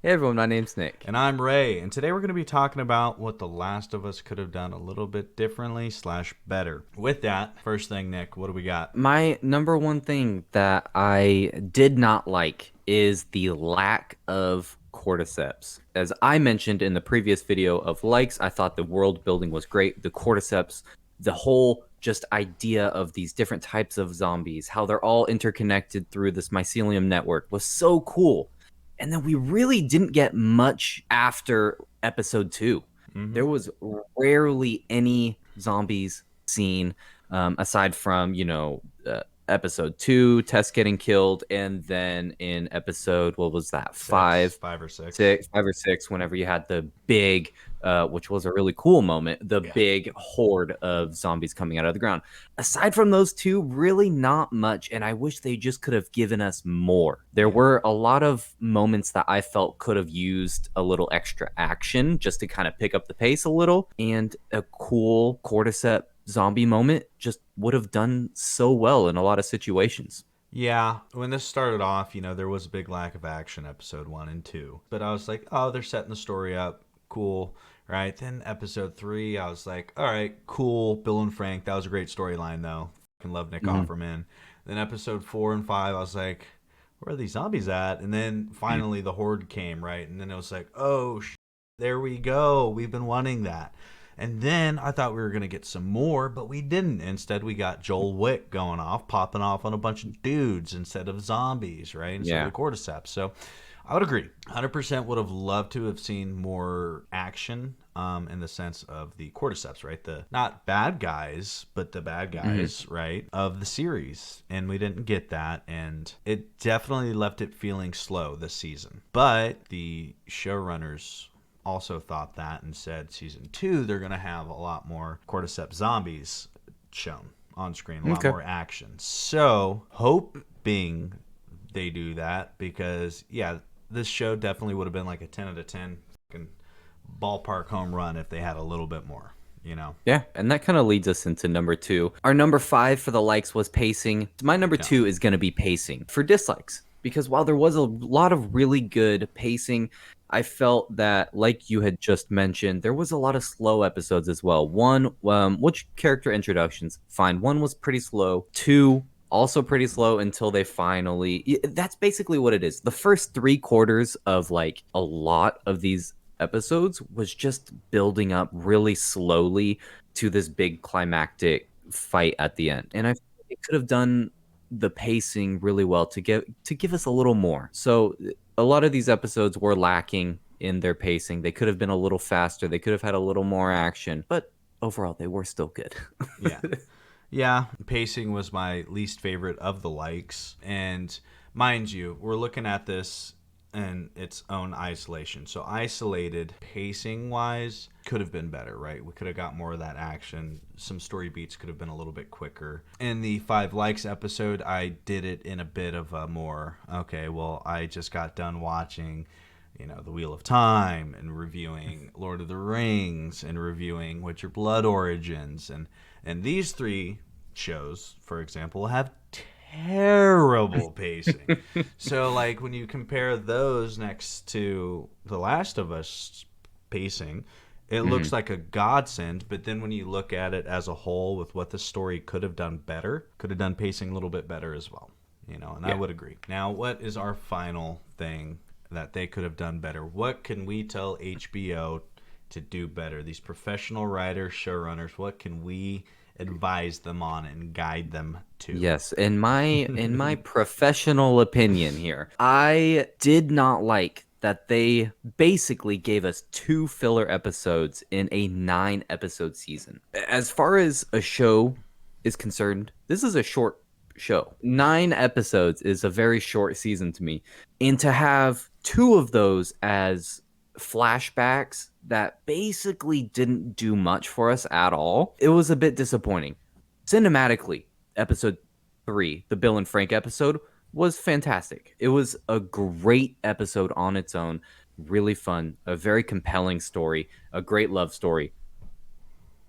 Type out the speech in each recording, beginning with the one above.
Hey everyone, my name's Nick. And I'm Ray, and today we're going to be talking about what The Last of Us could have done a little bit differently slash better. With that, first thing, Nick, what do we got? My number one thing that I did not like is the lack of cordyceps. As I mentioned in the previous video of likes, I thought the world building was great. The cordyceps, the whole just idea of these different types of zombies, how they're all interconnected through this mycelium network was so cool. And then we really didn't get much after episode 2. Mm-hmm. There was rarely any zombies seen aside from episode 2, Tess getting killed, and then in episode, what was that, Six, five or six. 5 or 6, whenever you had the big which was a really cool moment, the Yeah. big horde of zombies coming out of the ground. Aside from those two, really not much, and I wish they just could have given us more. There Yeah. were a lot of moments that I felt could have used a little extra action just to kind of pick up the pace a little, and a cool cordyceps zombie moment just would have done so well in a lot of situations. Yeah, when this started off, there was a big lack of action, episode 1 and 2. But I was like, oh, they're setting the story up. Cool. Right. Then episode 3, I was like, all right, cool. Bill and Frank. That was a great storyline, though. Fucking love Nick Mhm. Offerman. Then episode 4 and 5, I was like, where are these zombies at? And then finally the horde came, right? And then it was like, oh, there we go. We've been wanting that. And then I thought we were going to get some more, but we didn't. Instead, we got Joel Wick going off, popping off on a bunch of dudes instead of zombies, right? Instead of Yeah. the cordyceps. So I would agree. 100% would have loved to have seen more action in the sense of the cordyceps, right? The not bad guys, but the bad Mhm. guys, right? Of the series. And we didn't get that. And it definitely left it feeling slow this season. But the showrunners also thought that and said season 2 they're going to have a lot more cordyceps zombies shown on screen, a lot Okay. more action. So hoping they do that, because yeah, this show definitely would have been like a 10 out of 10 fucking ballpark home run if they had a little bit more, you know. Yeah, and that kind of leads us into number 2. Our number 5 for the likes was pacing. My number Yeah. 2 is going to be pacing for dislikes. Because while there was a lot of really good pacing, I felt that, like you had just mentioned, there was a lot of slow episodes as well. One, which character introductions? Fine. One was pretty slow. Two, also pretty slow until they finally. That's basically what it is. The first 3 quarters of like a lot of these episodes was just building up really slowly to this big climactic fight at the end. And I feel like it could have done the pacing really well to give us a little more. So a lot of these episodes were lacking in their pacing. They could have been a little faster. They could have had a little more action, but overall they were still good. Yeah. Yeah, pacing was my least favorite of the likes. And mind you, we're looking at this in its own isolation. So, isolated pacing wise, could have been better, right? We could have got more of that action. Some story beats could have been a little bit quicker. In the 5 likes episode, I did it in a bit of a more, okay, well, I just got done watching the Wheel of Time, and reviewing Lord of the Rings, and reviewing Witcher Blood Origins, and these 3 shows, for example, have terrible pacing. So like when you compare those next to The Last of Us pacing, it looks Mhm. like a godsend. But then when you look at it as a whole with what the story could have done better, could have done pacing a little bit better as well. And I Yeah. would agree. Now, what is our final thing that they could have done better? What can we tell HBO to do better? These professional writers, showrunners, what can we advise them on and guide them to? Yes, in my professional opinion here, I did not like that they basically gave us 2 filler episodes in a 9 episode season. As far as a show is concerned, this is a short show. 9 episodes is a very short season to me. And to have 2 of those as flashbacks that basically didn't do much for us at all, it was a bit disappointing. Cinematically, episode 3, the Bill and Frank episode, was fantastic. It was a great episode on its own, really fun, a very compelling story, a great love story.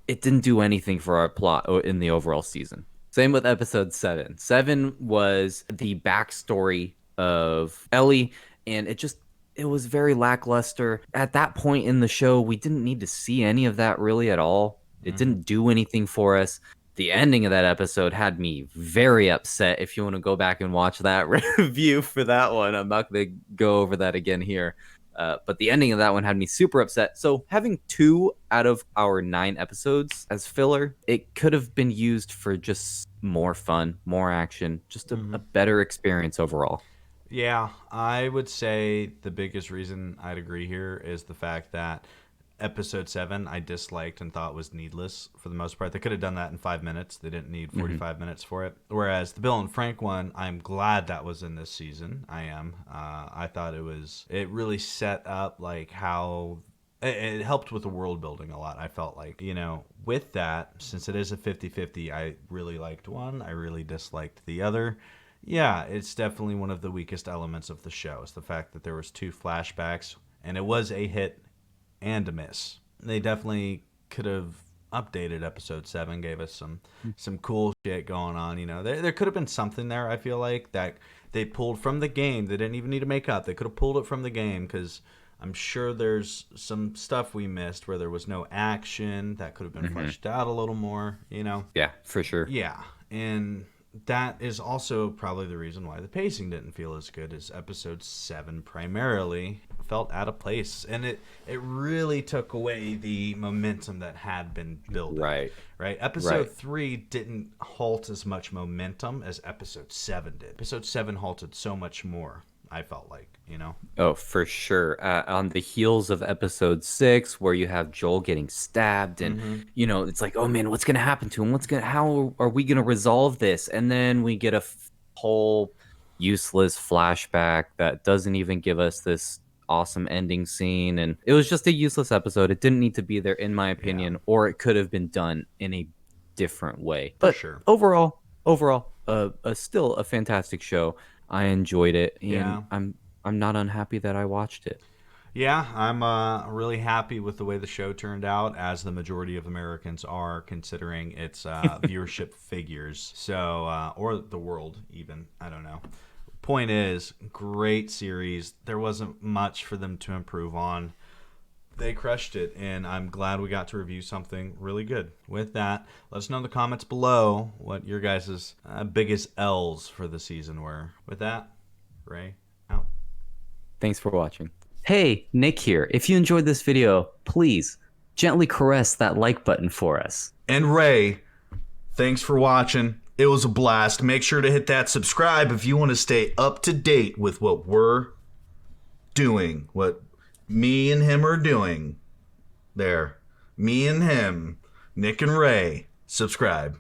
It didn't do anything for our plot in the overall season. Same with episode 7. 7 was the backstory of Ellie, and it was very lackluster. At that point in the show, we didn't need to see any of that really at all. It Hmm. didn't do anything for us. The ending of that episode had me very upset. If you want to go back and watch that review for that one, I'm not going to go over that again here. But the ending of that one had me super upset. So having 2 out of our 9 episodes as filler, it could have been used for just more fun, more action, just a better experience overall. Yeah, I would say the biggest reason I'd agree here is the fact that episode 7 I disliked and thought was needless for the most part. They could have done that in 5 minutes. They didn't need Mhm. 45 minutes for it. Whereas the Bill and Frank one, I'm glad that was in this season. I am. I thought it really set up like how it helped with the world building a lot. I felt like, with that, since it is a 50-50, I really liked one. I really disliked the other. Yeah, it's definitely one of the weakest elements of the show. Is the fact that there was 2 flashbacks and it was a hit and a miss. They definitely could have updated episode 7, gave us some cool shit going on. There could have been something there. I feel like that they pulled from the game. They didn't even need to make up. They could have pulled it from the game because I'm sure there's some stuff we missed where there was no action that could have been fleshed out a little more. Yeah, for sure. Yeah, and that is also probably the reason why the pacing didn't feel as good as episode 7 primarily felt out of place, and it really took away the momentum that had been building. Right. Episode Right. 3 didn't halt as much momentum as episode 7 did. Episode 7 halted so much more, I felt like. Oh, for sure. On the heels of episode 6, where you have Joel getting stabbed, and it's like, oh man, what's gonna happen to him? How are we gonna resolve this? And then we get a whole useless flashback that doesn't even give us this awesome ending scene, and it was just a useless episode. It didn't need to be there, in my opinion, or it could have been done in a different way. For But sure. overall, still a fantastic show. I enjoyed it, and Yeah. I'm not unhappy that I watched it. Yeah, I'm really happy with the way the show turned out, as the majority of Americans are, considering its viewership figures. So, or the world, even. I don't know. Point is, great series. There wasn't much for them to improve on. They crushed it, and I'm glad we got to review something really good. With that, let us know in the comments below what your guys' biggest L's for the season were. With that, Ray, out. Thanks for watching. Hey, Nick here. If you enjoyed this video, please gently caress that like button for us. And Ray, thanks for watching. It was a blast. Make sure to hit that subscribe if you want to stay up to date with what we're doing, what me and him are doing. There. Me and him, Nick and Ray. Subscribe.